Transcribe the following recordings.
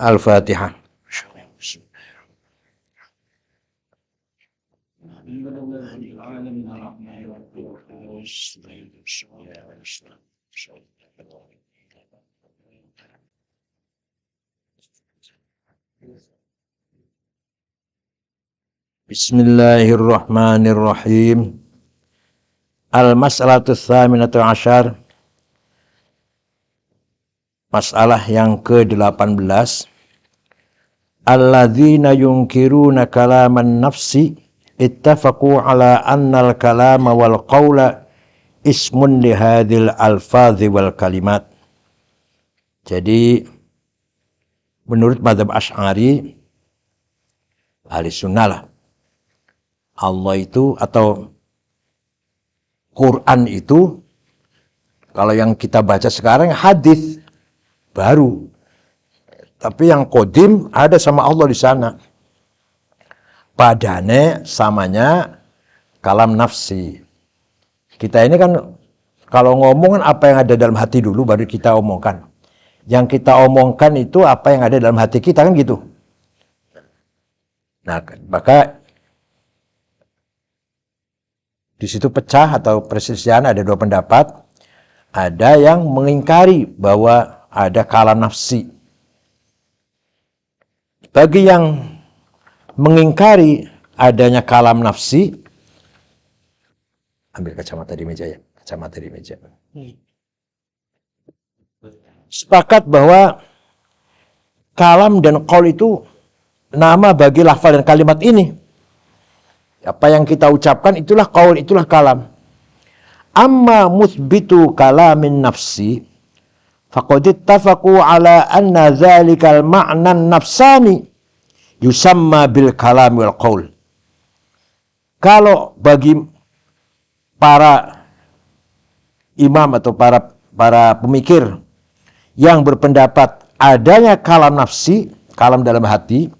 Al-Fatihah. Bismillahirrahmanirrahim. Al-mas'alatu tsaminatu asyar. Masalah yang ke-18. Alladzina yunkiruna kalaman nafsi ittafaqu ala annal kalama wal qawla ismun li hadhil alfadhi wal kalimat. Jadi menurut mazhab Asy'ari, ahli sunnah lah, Allah itu atau Quran itu, kalau yang kita baca sekarang hadis baru, tapi yang qadim ada sama Allah di sana. Padane samanya kalam nafsi. Kita ini kan kalau ngomong kan apa yang ada dalam hati dulu baru kita omongkan. Yang kita omongkan itu apa yang ada dalam hati kita, kan gitu. Nah, maka di situ pecah atau perselisihan, ada dua pendapat. Ada yang mengingkari bahwa ada kalam nafsi. Bagi yang mengingkari adanya kalam nafsi, ambil kacamata di meja ya, kacamata di meja. Sepakat bahwa kalam dan qaul itu nama bagi lafal dan kalimat ini. Apa yang kita ucapkan itulah qaul, itulah kalam. Amma muthbitu kalamin nafsi faqad ittafaqu ala anna dzalikal ma'na nafsani yusamma bil kalam wal qaul. Kalau bagi para imam atau para pemikir yang berpendapat adanya kalam nafsi, kalam dalam hati,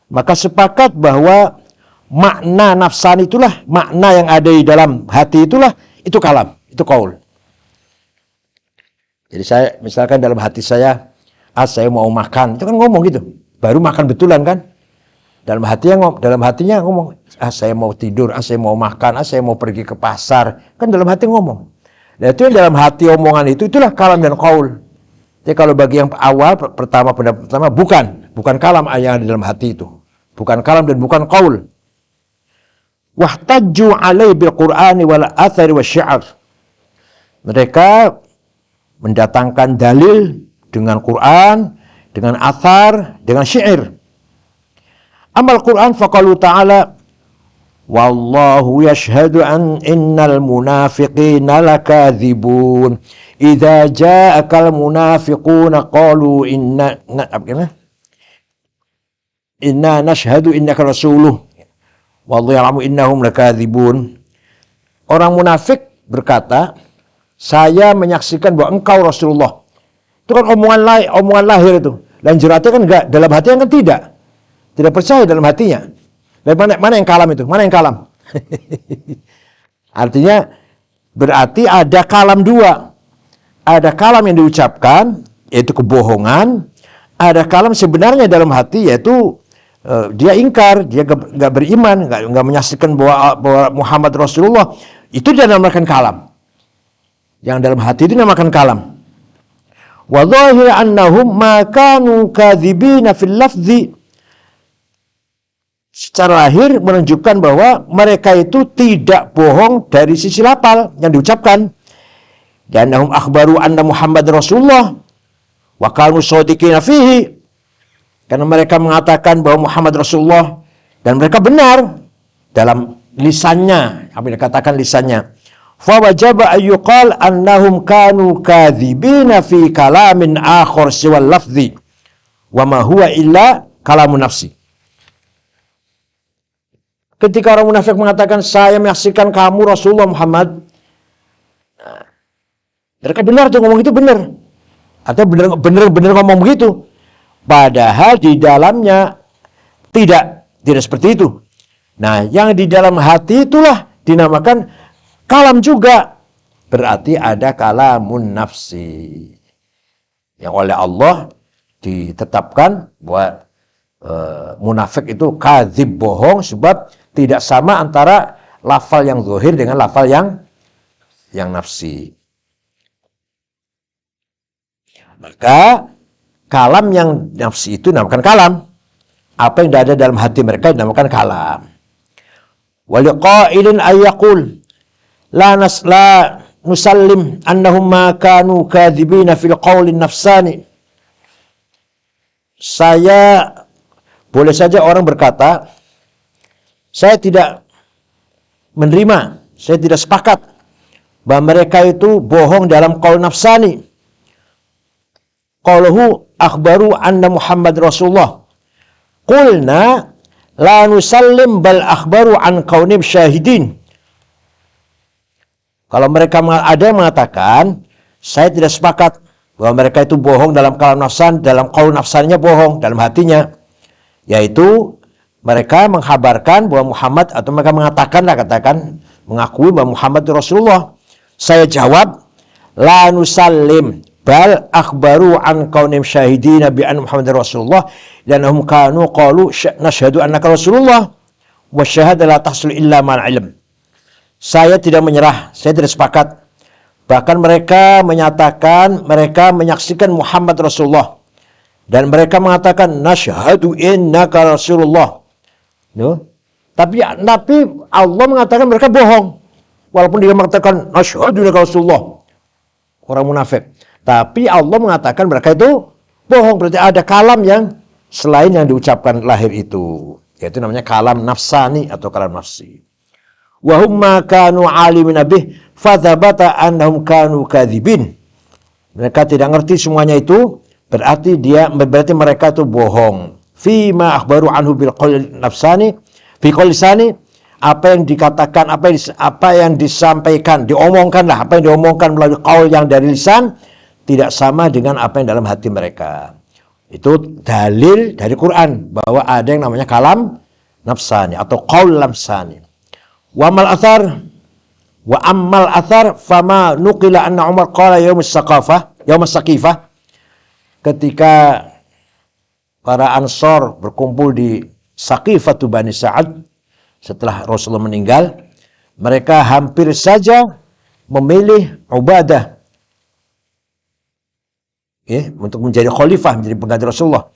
maka sepakat bahwa makna nafsani itulah, makna yang ada di dalam hati itulah, itu kalam, itu qaul. Jadi saya, misalkan dalam hati saya, saya mau makan, itu kan ngomong gitu. Baru makan betulan kan? Dalam hatinya ngomong, saya mau tidur, saya mau makan, saya mau pergi ke pasar. Kan dalam hati ngomong. Dan itu yang dalam hati omongan itu, itulah kalam dan qaul. Jadi kalau bagi yang awal, pendapat pertama, bukan kalam yang ada dalam hati itu. Bukan kalam dan bukan qaul. Wahtajju alai bil Qur'ani wal athari wasyi'r. Mereka mendatangkan dalil dengan Quran, dengan athar, dengan syair. Amal Quran faqalu ta'ala wallahu yashhadu an innal munafiqina lakadzibun idza ja'akal munafiquna qalu inna nashhadu innaka rasuluh wallahu ya'lamu innahum lakadzibun. Orang munafik berkata, saya menyaksikan bahwa engkau Rasulullah. Itu kan omongan lahir itu. Dan jeratnya kan enggak, dalam hatinya kan tidak. Tidak percaya dalam hatinya. Dan mana yang kalam itu? Mana yang kalam? Artinya berarti ada kalam dua. Ada kalam yang diucapkan, yaitu kebohongan. Ada kalam sebenarnya dalam hati, yaitu dia ingkar, dia enggak beriman, enggak menyaksikan bahwa Muhammad Rasulullah. Itu dia dinamakan kalam. Yang dalam hati itu dinamakan kalam. Wa dhahir annahum ma kanu kadzibina fil lafzi. Secara lahir menunjukkan bahwa mereka itu tidak bohong dari sisi lafal yang diucapkan. Dan annahum akhbaru anna Muhammad Rasulullah wa kanu shadiqina fihi. Karena mereka mengatakan bahwa Muhammad Rasulullah dan mereka benar dalam lisannya, apa yang dikatakan lisannya. Fa wajaba ayyuqal annahum kanu kadzibina fi kalamin akhar siwal lafzi wa ma huwa illa kalamun nafsi. Ketika orang munafik mengatakan saya menyaksikan kamu Rasulullah Muhammad, mereka benar tuh ngomong itu benar. Atau benar ngomong begitu. Padahal di dalamnya tidak seperti itu. Nah, yang di dalam hati itulah dinamakan kalam juga. berarti ada kalamun nafsi yang oleh Allah ditetapkan bahwa munafik itu kadzib, bohong, sebab tidak sama antara lafal yang zahir dengan lafal yang nafsi. Maka kalam yang nafsi itu dinamakan kalam. Apa yang ada dalam hati mereka dinamakan kalam. Waliqailin ayyaqul la nusallim annahum ma kanu kadzibina fil qaulin nafsani. Boleh saja orang berkata, saya tidak menerima, saya tidak sepakat bahwa mereka itu bohong dalam qaul nafsani. Qauluhu akhbaru anna Muhammad Rasulullah. Qulna la nusallim bal akhbaru an kaunib syahidin. Kalau mereka ada yang mengatakan, saya tidak sepakat bahwa mereka itu bohong dalam kalam nafsan, dalam qaul nafsannya bohong, dalam hatinya. Yaitu mereka menghabarkan bahwa Muhammad, atau mereka mengakui bahwa Muhammad itu Rasulullah. Saya jawab, la nusallim bal akhbaru an kaunim syahidina bi anna Muhammadar Rasulullah lanahum kanu qalu nashhadu annaka Rasulullah wa syahada la tahsul illa ma'al ilm. Saya tidak menyerah, saya tidak sepakat. Bahkan mereka menyatakan, mereka menyaksikan Muhammad Rasulullah. Dan mereka mengatakan, nashhadu innaka Rasulullah. Tapi Allah mengatakan mereka bohong. Walaupun dia mengatakan, nashhadu innaka Rasulullah. Orang munafik. Tapi Allah mengatakan mereka itu bohong. Berarti ada kalam yang selain yang diucapkan lahir itu. Yaitu namanya kalam nafsani atau kalam nafsi. Wahum ma kanu alimin bih fathabata annahum kanu kadzibin. Mereka tidak ngerti semuanya itu, berarti mereka itu bohong. Fi ma akhbaru anhu bil qaul nafsani, fi qaul lisani, apa yang dikatakan, apa yang disampaikan, diomongkanlah, apa yang diomongkan melalui qaul yang dari lisan tidak sama dengan apa yang dalam hati mereka. Itu dalil dari Quran bahwa ada yang namanya kalam nafsani atau qaul nafsani. Wa ammal athar fama nuqila anna Umar qala yaum as-saqifah, ketika para Ansor berkumpul di Saqifatu Bani Sa'ad setelah Rasulullah meninggal, mereka hampir saja memilih Ubadah untuk menjadi khalifah, menjadi pengganti Rasulullah.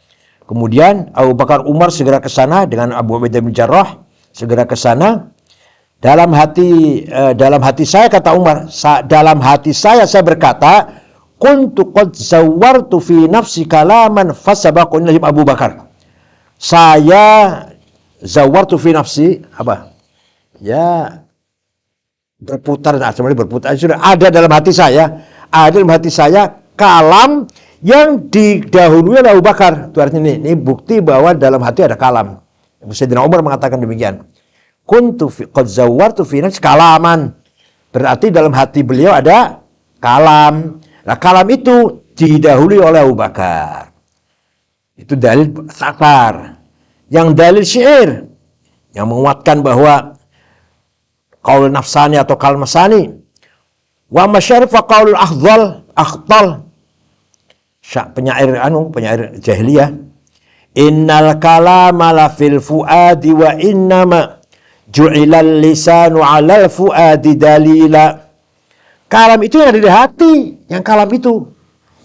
Kemudian Abu Bakar Umar segera ke sana dengan Abu Ubaidah bin Jarrah segera ke sana. Dalam hati saya, kata Umar, dalam hati saya berkata, kuntu qad zawwartu fi nafsi kalaman fasabaqun ilaihi Abu Bakar. Saya zawwartu fi nafsi apa? Ya, berputar sudah ada dalam hati saya, kalam yang didahului oleh Abu Bakar. Itu artinya ini bukti bahwa dalam hati ada kalam. Sayyidina Umar mengatakan demikian. Kuntu qad zawwartu fi nafsi kalaman. Berarti dalam hati beliau ada kalam. Nah, kalam itu didahului oleh Abu Bakar. Itu dalil satar. Yang dalil syair yang menguatkan bahwa qaul nafsani atau kalam nafsani. Wa masyarif wa qaul akhtal. Penyair jahiliyah. Innal kalama la fil fuadi wa innama ju'ilal lisanu 'alal fuadi dalila. Kalam itu yang ada di hati, yang kalam itu.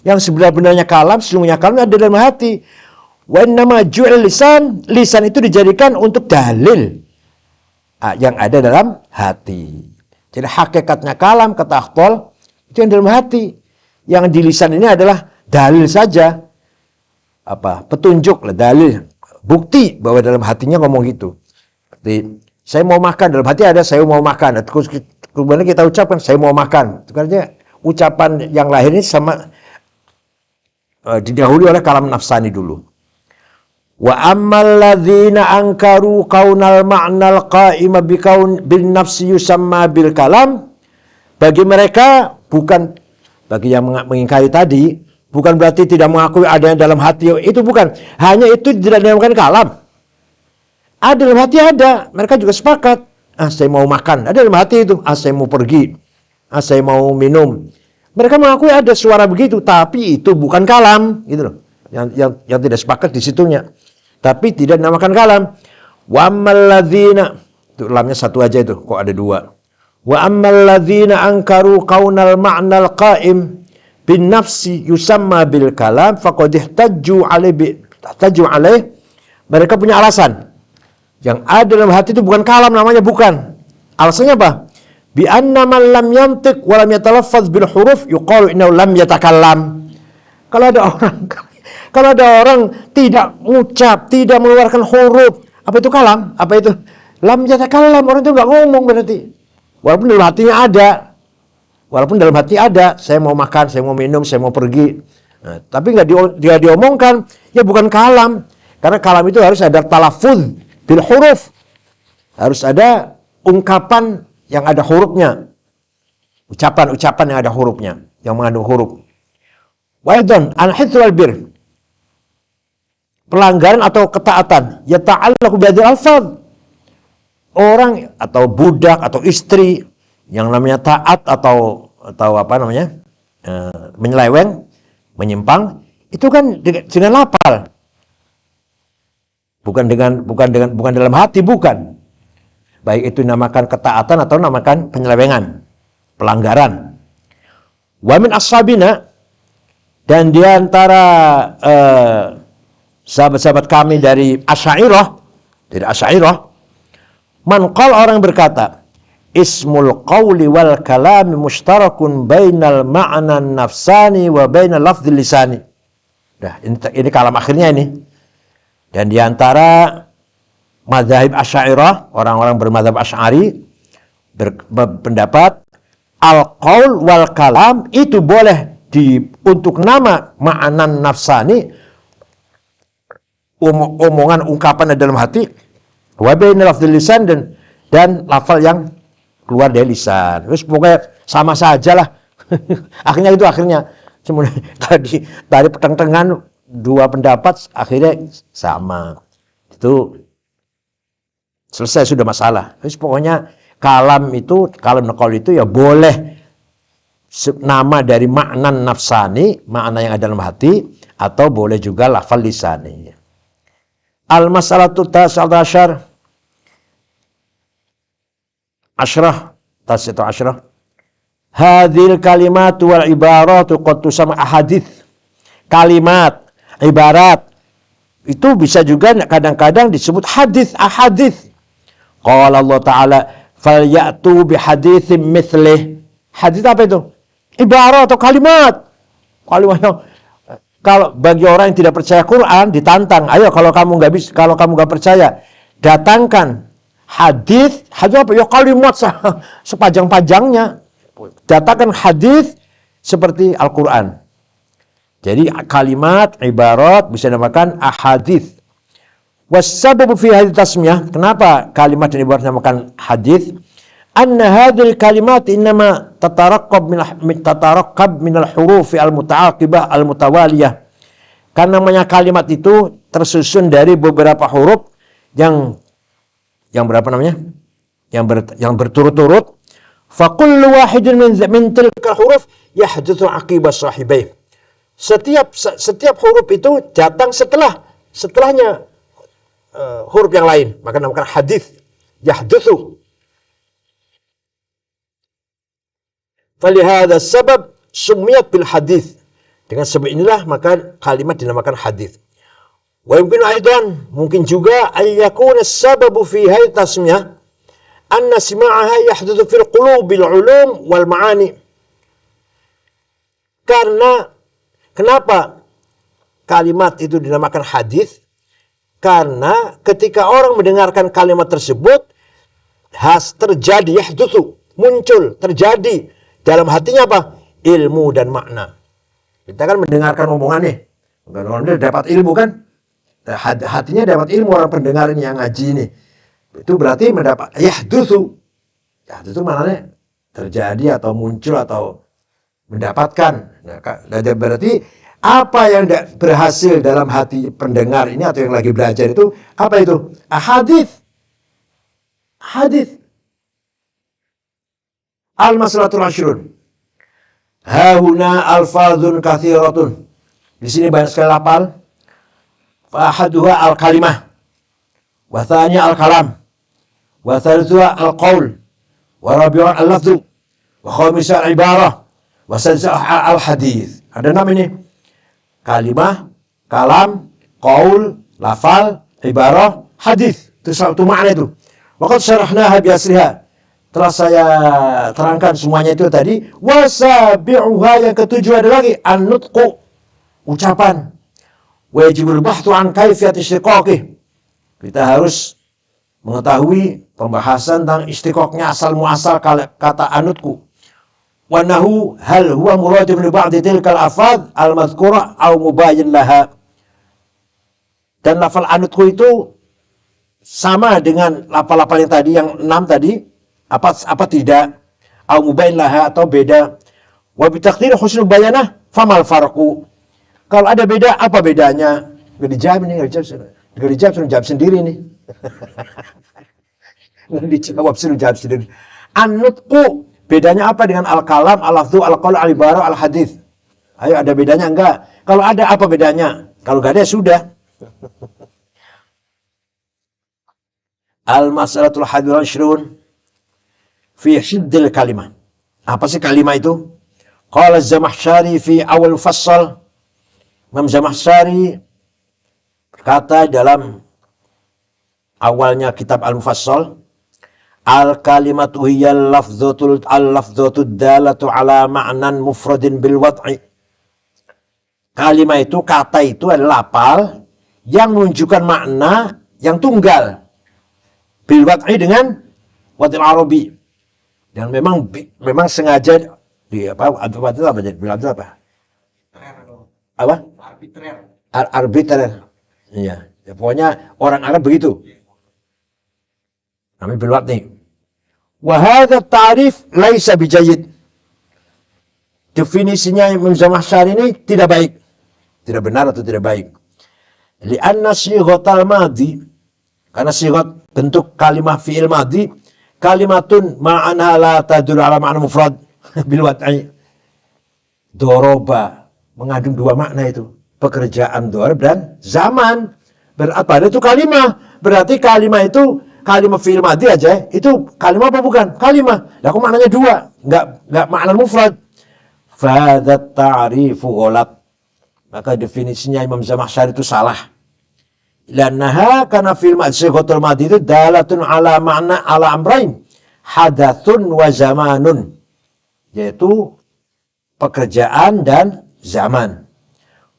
Yang sebenarnya kalam, sesungguhnya kalam ada dalam hati. Wa innama ju'il lisan itu dijadikan untuk dalil yang ada dalam hati. Jadi hakikatnya kalam, kata Akhtal, itu yang dalam hati. Yang di lisan ini adalah dalil saja. Petunjuk lah, dalil, bukti bahwa dalam hatinya ngomong gitu. Seperti saya mau makan, dalam hati ada saya mau makan. Kemudian kita ucapkan saya mau makan. Itu karena ucapan yang lahir ini sama didahului oleh kalam nafsani dulu. Wa ammal ladzina ankaru kaunal ma'nal qa'ima bin nafsi yusamma bil kalam. Bagi mereka, bagi yang mengingkari tadi, bukan berarti tidak mengakui ada yang dalam hati. Itu bukan. Hanya itu tidak dinamakan kalam. Ada dalam hati ada. Mereka juga sepakat. Saya mau makan. Ada dalam hati itu. Saya mau pergi. saya mau minum. Mereka mengakui ada suara begitu, tapi itu bukan kalam, gitu loh. Yang tidak sepakat di situnya. Tapi tidak dinamakan kalam. Wa ammal ladzina, itu lamnya satu aja itu, kok ada dua. Wa ammal ladzina ankaru qaunal ma'nal qa'im bin nafsi yusamma bil kalam faqad ihtajju alaih. Mereka punya alasan. Yang ada dalam hati itu bukan kalam, namanya bukan. Alasannya apa? Bi anna man lam yantiq wa lam yatalaffaz bil huruf yuqalu innahu lam yatakallam. Kalau ada orang tidak mengucap, tidak mengeluarkan huruf, apa itu kalam? Apa itu lam yatakallam? Orang itu enggak ngomong berarti. Walaupun dalam hatinya ada. Walaupun dalam hati ada, saya mau makan, saya mau minum, saya mau pergi. Nah, tapi enggak diomongkan, ya bukan kalam. Karena kalam itu harus ada talaffuz bil huruf. Harus ada ungkapan yang ada hurufnya. Ucapan-ucapan yang ada hurufnya, yang mengandung huruf. Wa aidan al-hits wal bir. Pelanggaran atau ketaatan, ya ta'allaqu bi hadzal alfaz. Orang atau budak atau istri yang namanya taat atau apa namanya? Menyeleweng, menyimpang, itu kan dengan lafal. Bukan dalam hati, bukan. Baik itu namakan ketaatan atau namakan penyelewengan, pelanggaran. Wa min ashabina, dan di antara sahabat-sahabat kami dari Asy'ariyah, man qala, orang berkata, ismul qawli wal kalami mushtarakun bainal ma'na nafsani wa bainal lafdzil lisani. Dah, ini kalam akhirnya ini. Dan di antara mazhab Asy'ariyah, orang-orang bermazhab Asy'ari berpendapat al-qaul wal kalam itu boleh untuk nama ma'anan nafsani, omongan ungkapan dalam hati, wa bainal lafdzil lisan, dan lafal yang keluar dari lisan. Terus pokoknya sama sajalah. akhirnya semuanya tadi peteng-tengan dua pendapat akhirnya sama. Itu selesai sudah masalah. Terus pokoknya kalam naqal itu ya boleh nama dari maknan nafsani, makna yang ada dalam hati, atau boleh juga lafal lisani. Al-mas'alatu tas'al asyrah. Hadhil kalimatu wal ibaratu qad tusamma ahadits. Kalimat, ibarat itu bisa juga kadang-kadang disebut hadis, ahadits. Qala Allah Ta'ala falyatu bihaditsin mithlih. Hadis apa itu? Ibarat atau kalimat. Kalau bagi orang yang tidak percaya Quran ditantang, ayo kalau kamu nggak percaya, datangkan hadis apa? Ya kalimat sepanjang-panjangnya. Datangkan hadis seperti Al-Quran. Jadi kalimat, ibarat bisa dinamakan ahadits. Wassababu fi hadhihi tasmiyah, kenapa kalimat dan ibarat dinamakan hadis? Anna hadhil kalimat innama tatarakkab min al-huruf al-muta'aqibah al-mutawaliyah. Karena namanya kalimat itu tersusun dari beberapa huruf yang berapa namanya? Yang berturut-turut. Fa kullu wahidin min tilka huruf yahdutsu aqibah sahibaih. Setiap huruf itu datang setelahnya huruf yang lain, maka dinamakan hadis. Yahdutsu. Falihada sabab sumiyat bil hadis. Dengan sebab inilah maka kalimat dinamakan hadis. Wa yumkinu aidan, mungkin juga ayyakuna sababu fi hadhihi tasmiyah anna sima'aha yahdutsu fil qulubil ulum wal ma'ani. Karena kenapa kalimat itu dinamakan hadis? Karena ketika orang mendengarkan kalimat tersebut terjadi yahdutsu, muncul, terjadi dalam hatinya apa? Ilmu dan makna. Kita kan mendengarkan omongan nih. Orang dapat ilmu kan? Hatinya dapat ilmu orang pendengar ini yang ngaji ini. Itu berarti mendapat yahdutsu. Yahdutsu maknanya terjadi atau muncul atau mendapatkan. Nah, berarti apa yang berhasil dalam hati pendengar ini atau yang lagi belajar itu apa itu? Hadis. Al-masalatul asyrun. Hahuna alfadhun kathiratun. Di sini banyak sekali lafal. Fa ahaduha al-kalimah. Wa thaniya al-kalam. Wa thalithuha al-qaul. Wa rabi'uha al-lafdhu. Wa khamisha al-ibarah. Wa sadisuha al-hadith. Ada 6 ini. Kalimah, kalam, qaul, lafal, ibarah, hadith. Itu satu makna itu. Waqad syarahnaha bi asriha. Telah saya terangkan semuanya itu tadi. Wasabi'uha, yang ketujuh ada lagi an-nutqu, ucapan. Wajibul bahthu an kaifiyat istiqaqih. Kita harus mengetahui pembahasan tentang istiqaqnya, asal muasal kata an-nutqu. Wa nahu hal huwa muradun li ba'd tilkal alfaz al-madhkurah aw mubayyin laha. Dan lafal an-nutqu itu sama dengan lafal-lafal yang tadi, yang 6 tadi, apa tidak, au mubayyin laha, atau beda. Wa bi taqdir husnul bayanah famal farqu. Kalau ada beda, apa bedanya? Enggak dijawab ini, enggak dijawab, suruh jawab sendiri nih. Enggak dijawab, suruh jawab sendiri. An-nutqu, bedanya apa dengan al-kalam, al-lafdhu, al-qaul, al-ibarah, al-hadith? Ayo, ada bedanya enggak? Kalau ada, apa bedanya? Kalau enggak ada, sudah. Al-mas'alatul hadil asyrun fi hiddil kalimah. Apa sih kalimah itu? Qala Az-Zamakhsyari fi awal fassal. Imam Zamakhsyari berkata dalam awalnya kitab Al-Mufassal, al-kalimatu hiya al-lafdhatul dalatu ala ma'nan mufradin bil wad'i. Kalimah itu, kata itu adalah lafal yang menunjukkan makna yang tunggal. Bil wad'i, dengan wad'il arabi. Dan memang sengaja di apa arbitrer. Iya, ya, pokoknya orang Arab begitu. Namanya bil wad'i. Wa hadha ta'rif laisa bijayyid. Definisinya Imam Zamakhsyari ini tidak baik. Tidak benar atau tidak baik. Li'anna sighatal madhi, karena sighat bentuk kalimah fi'il madhi, kalimatun ma'anha la tadullu ala ma'na mufrad bil wad'i. Doroba mengandung dua makna itu, pekerjaan dorob dan zaman. Berarti itu kalimah, berarti kalimah itu kalimah fi'il madhi aja, itu kalimah apa bukan? Kalimah. Lah kok maknanya dua? Enggak makna mufrad. Fa hadza ta'rifu ghalat. Maka definisinya Imam Zamakhsyari itu salah. Lannaha kana fil sighatul madhi itu dalatun ala makna ala amrain, hadatsun wa zamanun, yaitu pekerjaan dan zaman.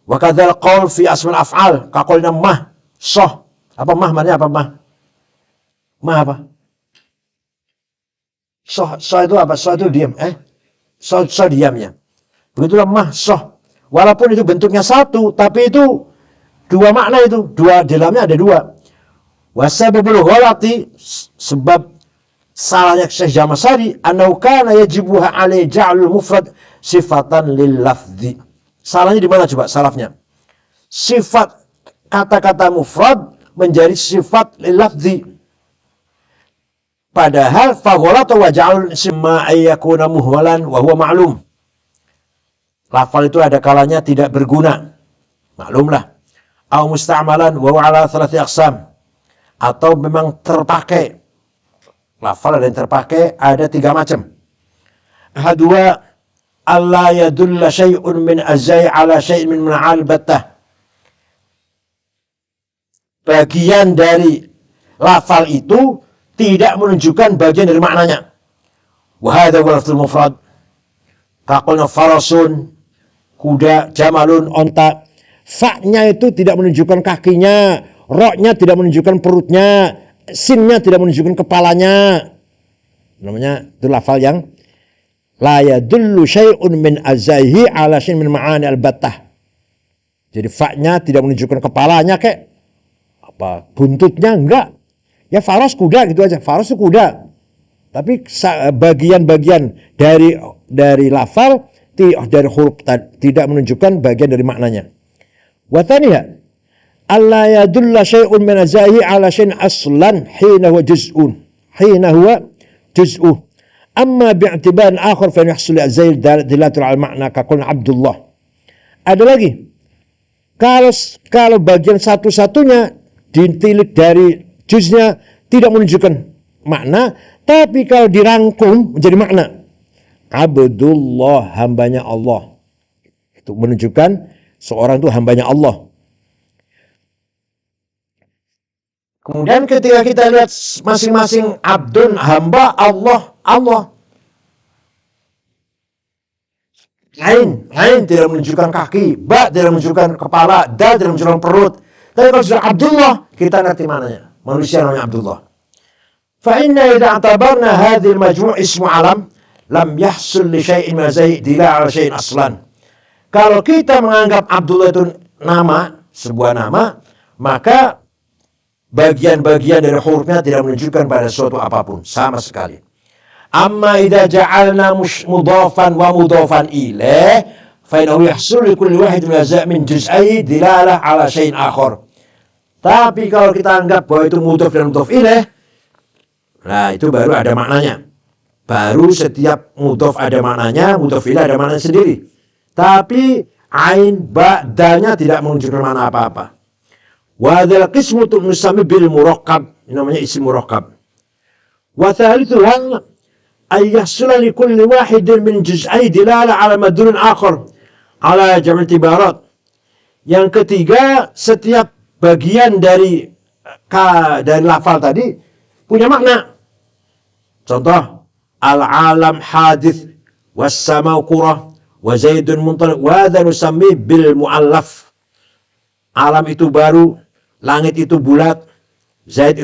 Wa kadzal qaul fi asmal af'al, kaqaulna mah, soh. Apa mah, maknanya apa mah? Mah apa? Soh itu apa? Soh itu diam, soh diamnya. Begitulah mah, soh. Walaupun itu bentuknya satu, tapi itu dua makna itu, di dalamnya ada dua. Wasababul ghalati, sebab salahnya Syekh Zamakhsyari, annahu kana yajibuha alai ja'lul mufrad sifatan lil lafzi. Salahnya di mana coba salahnya? Sifat kata-kata mufrad menjadi sifat lil lafzi. Padahal fa ghalata wa ja'alul isma ayyakuna muhmalan wa huwa ma'lum. Lafal itu ada kalanya tidak berguna, maklumlah. Au musta'malan wa huwa ala thalathi aqsam, atau memang terpakai. Lafal ada yang terpakai, ada 3 macam. Ahadua alla yadulla syai'un min azai ala syai'in min ma'al battah. Bagian dari lafal itu tidak menunjukkan bagian dari maknanya. Wa hadha huwa lafzul mufrad. Kaqulna farasun, kuda, jamalun, onta. Fa-nya itu tidak menunjukkan kakinya, ro-nya tidak menunjukkan perutnya, sin-nya tidak menunjukkan kepalanya. Namanya itu lafal yang la yadullu syai'un min azaihi ala syai'in min ma'ani al-battah. Jadi fa-nya tidak menunjukkan kepalanya, kayak apa buntutnya, enggak. Ya faras kuda gitu aja, faras itu kuda. Tapi bagian-bagian dari lafal, dari huruf tidak menunjukkan bagian dari maknanya. Wa thaniya alla yadulla syai'un min azaihi ala syai'in aslan hina huwa juz'un. Amma bi'tibar akhar fa yahsul azil dilatul al makna kaqul Abdullah. Ada lagi. Kalau bagian satu-satunya ditilik dari juznya tidak menunjukkan makna, tapi kalau dirangkum menjadi makna. Abdullah, hambanya Allah. Itu menunjukkan seorang itu hambanya Allah. Kemudian ketika kita lihat masing-masing abdun, hamba, Allah, Allah. Ain tidak menunjukkan kaki, ba tidak menunjukkan kepala, dal tidak menunjukkan perut. Tapi kalau sudah Abdullah, kita ngerti mananya. Manusia namanya Abdullah. Fa inna idza atabarna hadhihi al-majmu' ismu alam lam yahsul li syai'in ma zaid dila ala syai'in aslan. Kalau kita menganggap Abdullah itu nama, sebuah nama, maka bagian-bagian dari hurufnya tidak menunjukkan pada suatu apapun sama sekali. Amma idza ja'alna mudhafan wa mudhafan ilaih fa innahu yahsul li kulli wahid min juz'ai dilalah ala syai'in akhar. Tapi kalau kita anggap bahwa itu mudhaf dan mudhaf ilaih, nah itu baru ada maknanya. Baru setiap mudhaf ada maknanya, mudhaf ilaih ada maknanya sendiri. Tapi ain, ba, dalnya tidak menunjukkan makna apa-apa. Wa dzal qismu nusami bil murakkab, namanya isim murakkab. Wa thalithuha ay yahsula li kulli wahidin min juz'ai dilala ala madlul akhar ala jam' i'tibarat. Yang ketiga, setiap bagian dari lafal tadi punya makna. Contoh, al-alam hadith was-samau qurah wa zaidun muntaliq wa hadha nusammi bil muallaf. Alam itu baru, langit itu bulat, Zaid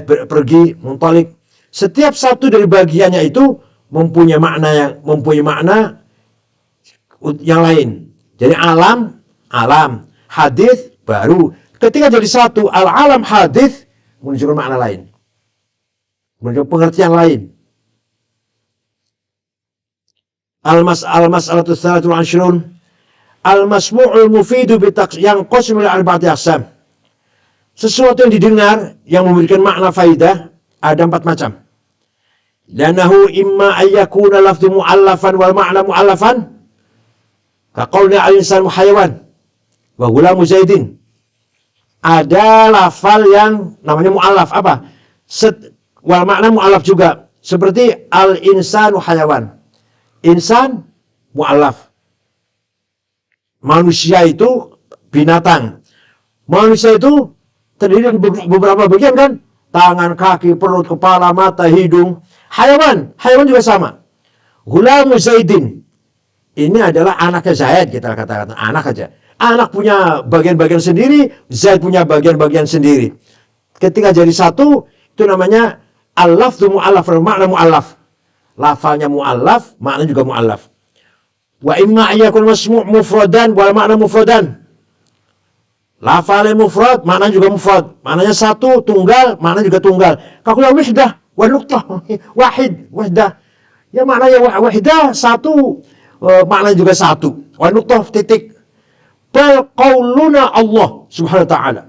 pergi, muntaliq. Setiap satu dari bagiannya itu mempunyai makna yang lain. Jadi alam, hadis baru. Ketika jadi satu, al-alam hadis menunjukkan makna lain. Menunjukkan pengertian lain. Al-mas'alatu tsalatul 'ashrun al-masmu'ul mufidu yang qasimul arba'ati aqsam. Sesuatu yang didengar yang memberikan makna faidah ada 4 macam. Lanahu imma ayyakuna lafdhu mu'allafan wal ma'na mu'allafan ka qauli al-insanu hayawan wa gulamu zaidin. Ada lafal yang namanya mu'allaf apa? Wal makna mu'allaf juga. Seperti al-insanu hayawan. Insan mu'allaf. Manusia itu binatang. Manusia itu terdiri dari beberapa bagian kan? Tangan, kaki, perut, kepala, mata, hidung. Hayawan juga sama. Gulamu Zaidin. Ini adalah anaknya Zaid, kita katakan anak aja. Anak punya bagian-bagian sendiri, Zaid punya bagian-bagian sendiri. Ketika jadi satu, itu namanya al-lafdhu mu'allaf, makna mu'allaf. Lafalnya mu'allaf, makna juga mu'allaf. Wa imma ayyakun masmu' mufradan wal makna mufradan. Lafalnya mufrad, makna juga mufrad. Maknanya satu, tunggal, makna juga tunggal. Kakulah wahdah, wa nuqtah, wahdah. Ya maknanya wahdah, satu, makna juga satu. Wa nuqtah, titik. Bal qauluna Allah subhanahu wa ta'ala.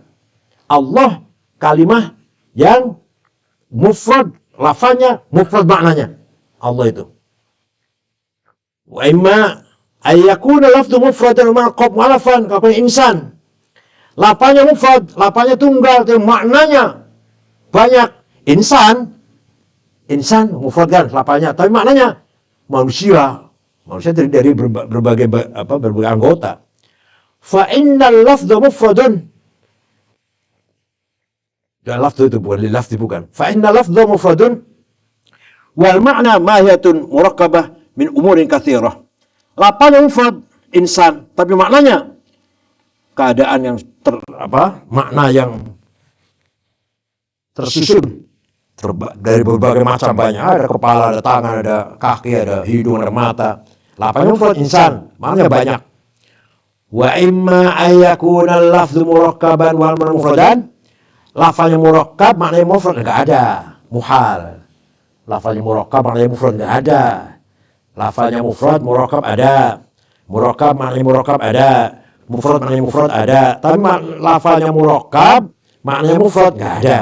Allah kalimah yang mufrad, lafalnya mufrad maknanya. Allah itu. Wa imma ayyakuna lafdhu mufradan wa ma'qab mu'allafan ka insan. Lafalnya mufrad, lafalnya tunggal, tapi maknanya banyak. Insan mufrad kan lafalnya, tapi maknanya manusia. Manusia terdiri dari berbagai anggota. Fa innal lafdhu mufradun. Dan lafdhu itu bukan lafdhu bukan. Fa innal lafdhu mufradun wal makna mahiyatun murakkabah min umurin katsirah. Lafalnya mufrad insan, tapi maknanya keadaan yang makna yang tersusun dari berbagai macam banyak. Ada kepala, ada tangan, ada kaki, ada hidung, ada mata. Lafalnya mufrad insan, maknanya banyak. Wa imma ayyakuna al-lafdhu murakkaban wal makna mufradan. Lafalnya murakkab, maknanya mufrad enggak ada, muhal. Lafalnya murakkab, maknanya mufrad enggak ada. Lafalnya mufrad, murakkab ada. Murakkab, maknanya murakkab ada. Mufrad, maknanya mufrad ada. Tapi lafalnya murakkab, maknanya mufrad enggak ada.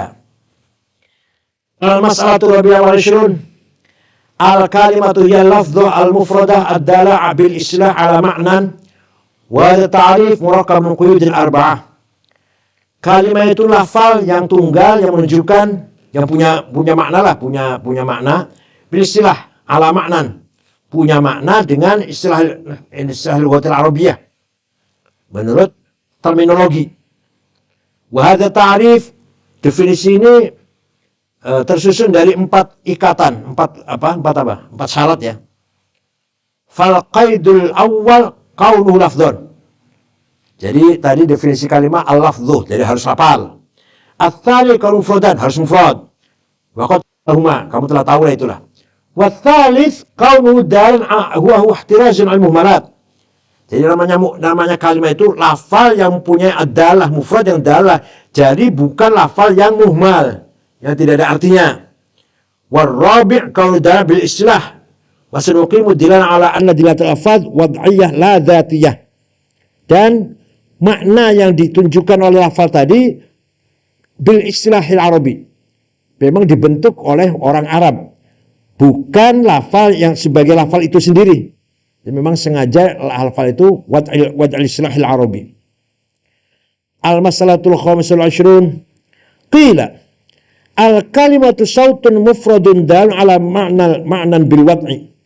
Al-mas'alatu rabi'ah wal 20. Al-kalimatu hiya lafdhu al-mufradah ad-dala bil islah ala ma'nan wa hadha ta'rif murakkab min quyudil arba'ah. Kalimat itu lafal yang tunggal yang menunjukkan yang punya makna lah, punya makna bil istilah ala ma'nan. Punya makna dengan istilah lughatil arabiyah. Menurut terminologi. Wa hadha ta'rif, definisi ini tersusun dari 4 ikatan, 4 syarat ya. Fal qaidul awal qawluhu lafdhun. Jadi tadi definisi kalimat al-lafdhu, jadi harus lafal. Ats-tsani qaul mufradan, harus mufrad. Wa qad huma, kamu telah tahu lah itulah. Wa tsalits qawluhu dalan huwa ihtirazun al-muhmalat. Jadi namanya kalimat itu lafal yang punya adalah mufrad yang dalah. Jadi bukan lafal yang muhmal, yang tidak ada artinya. Warabi' qaul dal bil istilah wa sanuqimu dilana ala anna dilatul alfaz wad'iyah la dzatiyah. Dan makna yang ditunjukkan oleh lafal tadi bil istilahil arabi memang dibentuk oleh orang Arab, bukan lafal yang sebagai lafal itu sendiri. Dan memang sengaja lafal itu wad'il istilahil arabi. Al-masalatul khamisul ashrun qila al-kalimatu sautun mufradun dal ala ma'nan bil wad'i.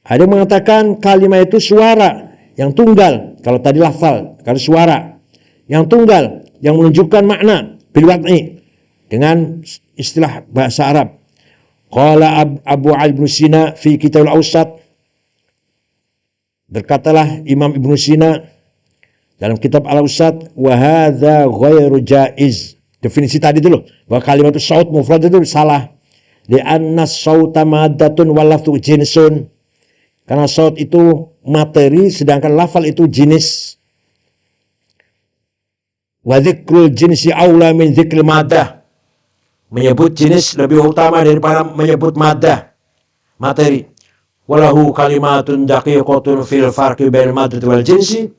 Ada yang mengatakan kalimat itu suara yang tunggal, kalau tadi lafal, kalau suara yang tunggal yang menunjukkan makna bil wad'i dengan istilah bahasa Arab. Qala Abu Ibn Sina fi Kitab al-Awsat, berkatalah Imam Ibn Sina dalam kitab Al-Awsat, wa hadza ghairu jaiz. Definisi tadi dulu, bahwa kalimat saut mufrad itu salah. Li'anna sauta maddatun wal lafzu jinsun. Karena saut itu materi, sedangkan lafal itu jenis. Wa dzikrul jinsi aula min dzikril maddah. Menyebut jenis lebih utama daripada menyebut maddah, materi. Walahu kalimatun daqiqatun fil farqi bainal maddati wal jinsi.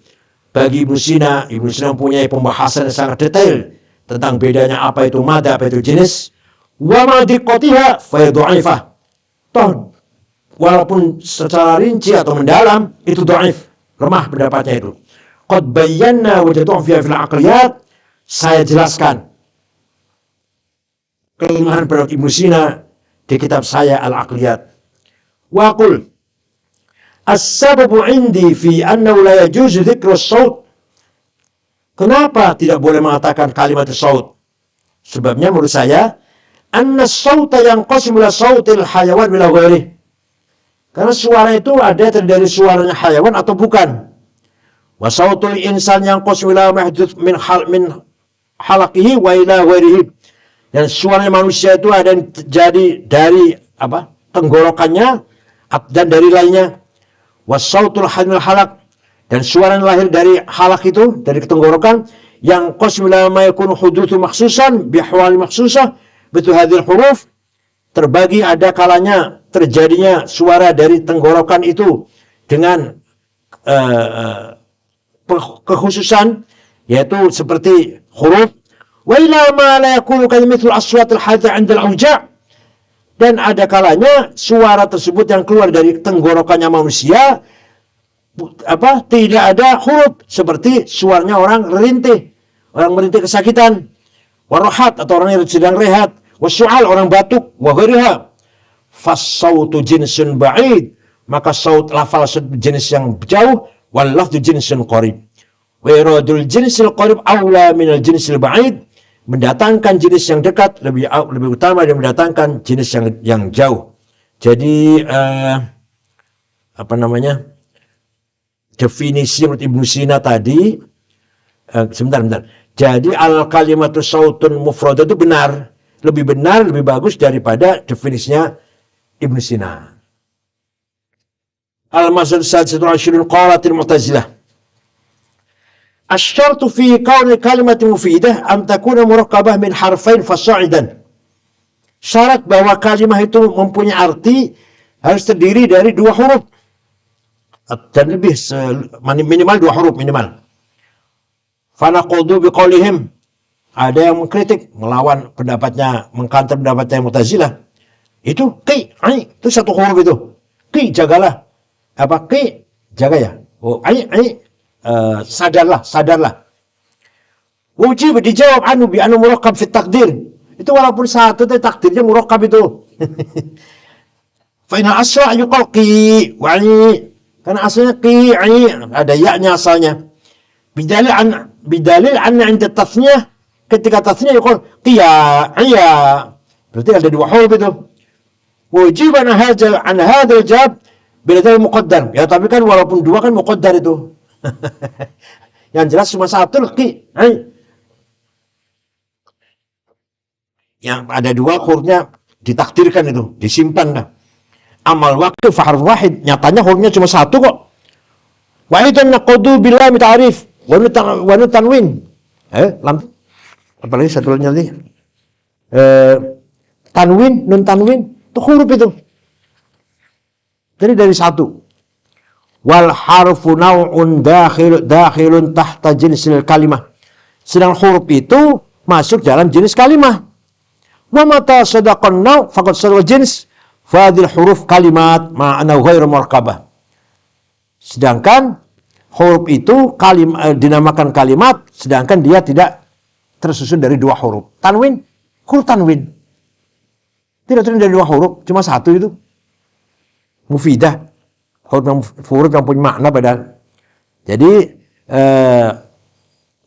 Bagi Ibnu Sina mempunyai pembahasan yang sangat detail tentang bedanya apa itu maddah, apa itu jenis. Wa ma diqqatiha fa dhaifah. Toh walaupun secara rinci atau mendalam itu dhaif, lemah pendapatnya itu. Qad bayyana wajadun fi al-aqliyat. Saya jelaskan kelemahan pendapat Ibnu Sina di kitab saya Al-Aqliyat. Wa qul as-sababu indi fi annahu la yajuzu dzikru as-saut. Kenapa tidak boleh mengatakan kalimat saut? Sebabnya menurut saya anna as-sauta yanqasimu ila sautil hayawan bila ghairi. Karena suara itu ada dari suaranya hayawan atau bukan. Wa sautul insan yanqasimu ila mahdud min halaqihi wa ila ghairihi. Dan suaranya manusia itu ada yang jadi dari tenggorokannya dan dari lainnya. Wasautul hamil halak, dan suara yang lahir dari halak itu, dari tenggorokan, yang qasmila ma yakunu hudutsu makhsusan bihwal makhsusah betul hadil huruf, terbagi ada kalanya terjadinya suara dari tenggorokan itu dengan kekhususan, yaitu seperti huruf. Wa ila ma la yakunu kamithlu aswatil hadza 'inda al-auja'. Dan ada kalanya suara tersebut yang keluar dari tenggorokannya manusia tidak ada huruf, seperti suaranya orang merintih kesakitan, warahat atau orang yang sedang rehat, wasu'al orang batuk, wa ghairiha. Fas-sautu jinsun ba'id, maka saut lafal jenis yang jauh, wal lafdu jinsun qarib. Wa iradul jinsil qarib aula minal jinsil ba'id. Mendatangkan jenis yang dekat lebih utama dari mendatangkan jenis yang jauh. Jadi definisi menurut Ibnu Sina tadi sebentar. Jadi al-kalimatu sautun mufradah itu benar, lebih bagus daripada definisinya Ibnu Sina. Al-masal sadisatul asyrun qalatil mu'tazilah. Asyartu fi kauni kalimat mufidah an takuna murakkabah min harfain fasa'idan. Syarat bahwa kalimat itu mempunyai arti harus terdiri dari 2 huruf dan lebih, minimal 2 huruf minimal. Fanaqadu biqaulihim, ada yang mengkritik, melawan pendapatnya, mengkantar pendapatnya Mu'tazilah. Itu qi, ai, itu satu huruf itu. Qi, jagalah. Apa qi? Jaga ya. Oh, ai, sadarlah, sadarlah. Ujib, dijawab anu bi anu murakkab fit takdir. Itu walaupun satu tapi takdirnya murakkab itu. Fa inna asra yuqal qi wa ai. Karena asalnya qi, ai, ada ya-nya asalnya. Bidalil anna 'inda tasniyah, ketika tasniyah yuqal qiya, iya. Berarti ada dua huruf itu. Wajib an hadzal jawab bila dalil muqaddar. Ya tapi kan walaupun dua kan muqaddar itu. Yang jelas cuma satu qi, ai. Yang ada dua hurufnya ditakdirkan itu, disimpan dah. Amal waqif harf wahid, nyatanya hurufnya cuma satu kok. Wa aidan naqdu bila ta'rif wa tanwin. Lam apalagi satu lagi. Tanwin, nun tanwin itu huruf itu. Jadi dari satu. Wal harfu naw'un dakhilun tahta jinsil kalimah. Sedang huruf itu masuk dalam jenis kalimah. Wa mata sadaqan naw faqad sadaqa jins fadil huruf kalimat ma'ana ghairu murakkabah. Sedangkan huruf itu dinamakan kalimat sedangkan dia tidak tersusun dari dua huruf. Tanwin, huruf tanwin. Tidak tersusun dari dua huruf, cuma satu itu. Mufidah. Huruf yang punya makna padahal. Jadi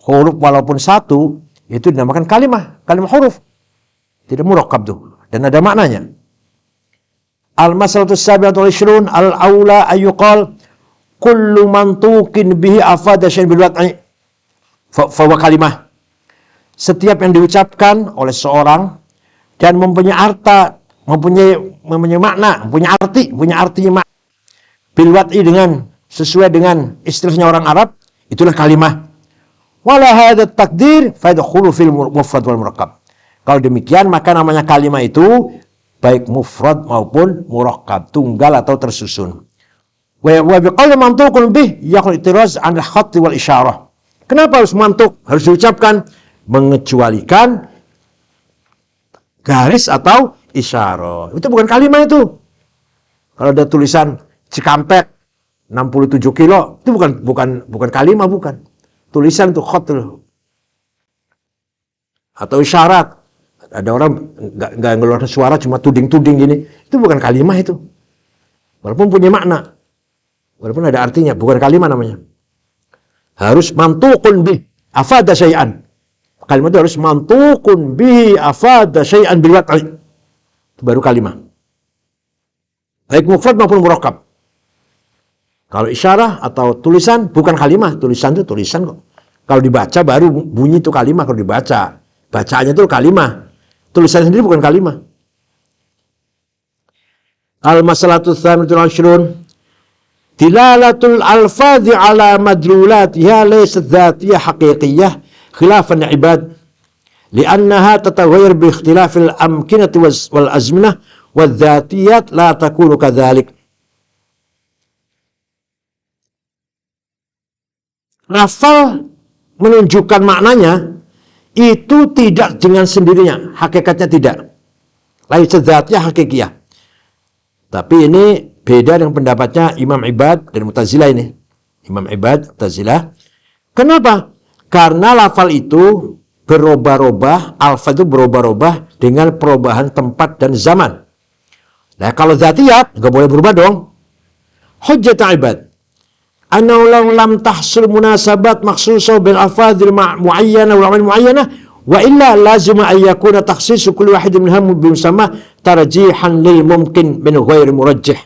huruf walaupun satu itu dinamakan kalimat huruf. Tidak murakkab tuh dan ada maknanya. Al-mas'alatu as-sabi'atu wal 'ishrun al-aula ayyuqal kullu mantuqin bihi afada syai'an bil wad'i fa huwa kalimah. Setiap yang diucapkan oleh seorang dan mempunyai makna, punya arti bil wad'i dengan sesuai dengan istilahnya orang Arab, itulah kalimah. Wala hadha takdir fa yadkhulu fil mufrad wal murakkab. Kalau demikian maka namanya kalimah itu baik mufrad maupun murakkab, tunggal atau tersusun. Wa biqauli mantuqun bih yaqul itiraz 'an al-khatt wal isyarah. Kenapa harus mantuk? Harus diucapkan mengecualikan garis atau isyarah. Itu bukan kalimah itu. Kalau ada tulisan Cikampek 67 kilo, itu bukan kalimah, bukan. Tulisan itu khatt atau isyarat. Ada orang nggak ngeluarin suara, cuma tuding-tuding gini. Itu bukan kalimah itu. Walaupun punya makna. Walaupun ada artinya. Bukan kalimah namanya. Harus mantuqun bih afada syai'an. Kalimat itu harus mantuqun bih afada syai'an bil wad'i. Itu baru kalimah. Baik mufrad maupun murakkab. Kalau isyarah atau tulisan bukan kalimah. Tulisan itu tulisan kok. Kalau dibaca baru bunyi itu kalimah kalau dibaca. Bacaannya itu kalimah. Tulisan sendiri bukan kalimah. Al-masalatu tsaminatu wal 'ishrun dilalatul alfadhi ala madlulatiha laysat dzatiyyah haqiqiyyah khilafan ibad li'annaha tataghayyar bi ikhtilafil amkinati wal azminah wal dzatiyyat la takunu kadzalik. Lafal menunjukkan maknanya itu tidak dengan sendirinya, hakikatnya tidak. Lain sedzatnya hakikiyah. Tapi ini beda dengan pendapatnya Imam Ibad dan Mu'tazilah ini. Imam Ibad, Mu'tazilah. Kenapa? Karena lafal itu berubah-ubah, alfa itu berubah-ubah dengan perubahan tempat dan zaman. Nah, kalau dzatiyat enggak boleh berubah dong. Hujjat Ibad. Annahu law lam tahsul munasabat makhsusah bil alfadhil muayyana wal amal muayyana wa illa lazima an yakuna takhsis kulli wahid minhum bi musamma tarjihan lil mumkin min ghairi murajjih.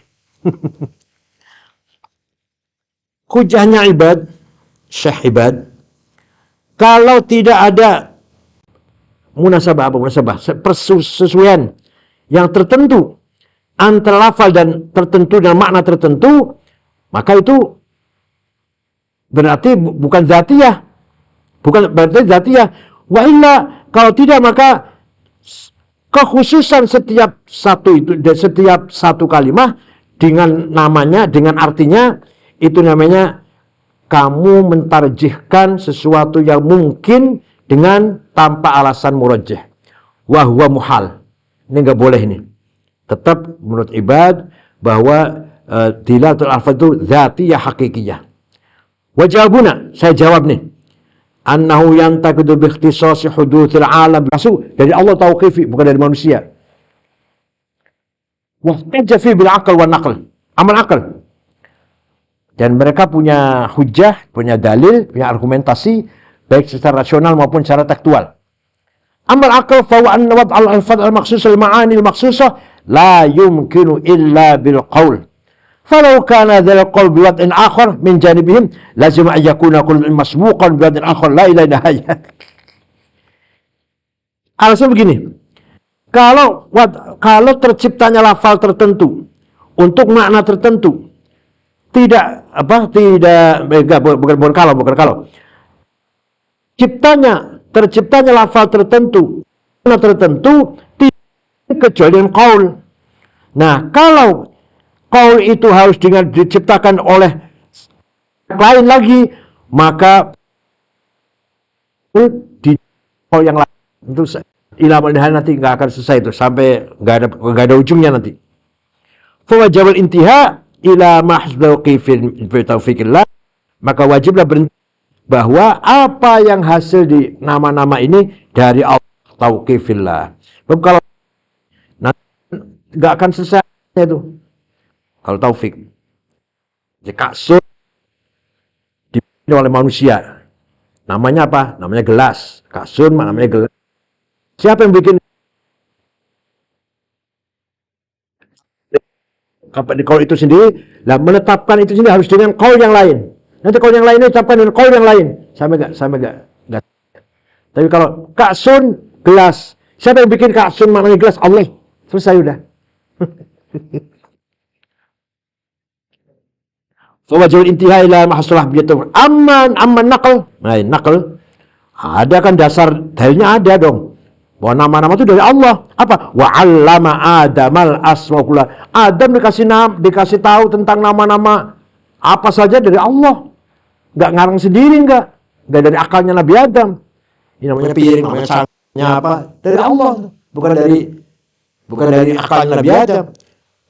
Hujahnya Ibad, Syekh Ibad, kalau tidak ada munasabah persesuaian yang tertentu antara lafal dan tertentu dan makna tertentu, maka itu berarti bukan dzatiyah. Bukan berarti dzatiyah. Wa illa kalau tidak maka kekhususan setiap satu kalimat dengan namanya, dengan artinya, itu namanya kamu mentarjihkan sesuatu yang mungkin dengan tanpa alasan murajjih. Wa huwa muhal. Ini enggak boleh ini. Tetap menurut ibad bahwa dilalatul alfaz itu zatiyah hakikiyah. Wajabuna, saya jawab nih. Annahu yantaqidu bi ikhtisasi hudutsil alam. Maksud dari Allah tauqifi, bukan dari manusia. Wahtajja fi bil aql wan naql. Amal akal. Dan mereka punya hujah, punya dalil, punya argumentasi baik secara rasional maupun secara tekstual. Amal akal fa wa an wad al alfaz al maqsus al ma'ani al maqsusah la yumkinu illa bil qaul. Falau kana dzal qaul bi wad'in akhar min janibihim lazim an yakuna kullu masbuqan bi wad'in akhar la ilaha illallah. Alasan begini. Kalau terciptanya lafal tertentu untuk makna tertentu, bukan kalau terciptanya lafal tertentu, makna tertentu tidak kecuali dengan qaul. Nah, kalau qaul itu harus diciptakan oleh lain lagi, maka di qaul yang lain itu ilamal nanti nggak akan selesai itu, sampai nggak ada ujungnya nanti. Fa wajibul intiha ila mahdzauqi fi taufiqillah, maka wajiblah berhenti bahwa apa yang hasil di nama-nama ini dari Allah tauqifillah. Kalau nggak akan selesai itu kalau taufik. Jika sun dibikin oleh manusia, namanya apa? Namanya gelas. Kasun namanya gelas. Siapa yang bikin? Kalau itu sendiri, lah menetapkan itu sendiri harus dengan qaul yang lain. Nanti qaul yang lain itu ditetapkan dengan qaul yang lain. Sama enggak? Tapi kalau kasun gelas, siapa yang bikin kasun maknanya gelas? Allah. Selesai udah. Fawajul intiha ila mahsulah biyatu. Amman naql. Nah, naql ada kan dasar dalilnya ada dong. Bahwa nama-nama itu dari Allah. Apa? Wa 'allama Adamal asma kullah. Adam dikasih tahu tentang nama-nama apa saja dari Allah. Enggak ngarang sendiri enggak dari akalnya Nabi Adam. Ini namanya piring, namanya cangkangnya apa? Dari Allah, bukan dari akalnya Nabi Adam.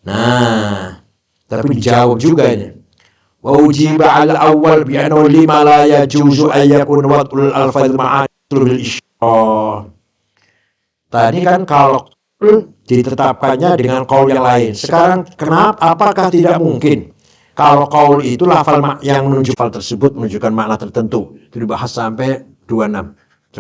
Nah, tapi dijawab juga ini. Wa ujiba al-awwal bi annahu lima la yajuzu an yakuna wad'ul alfaz ma'ani bil isyarah. Tadi kan kalau ditetapkannya dengan qaul yang lain. Sekarang apakah tidak mungkin kalau qaul itu lafal yang menunjukkan hal tersebut menunjukkan makna tertentu? Itu dibahas sampai 26.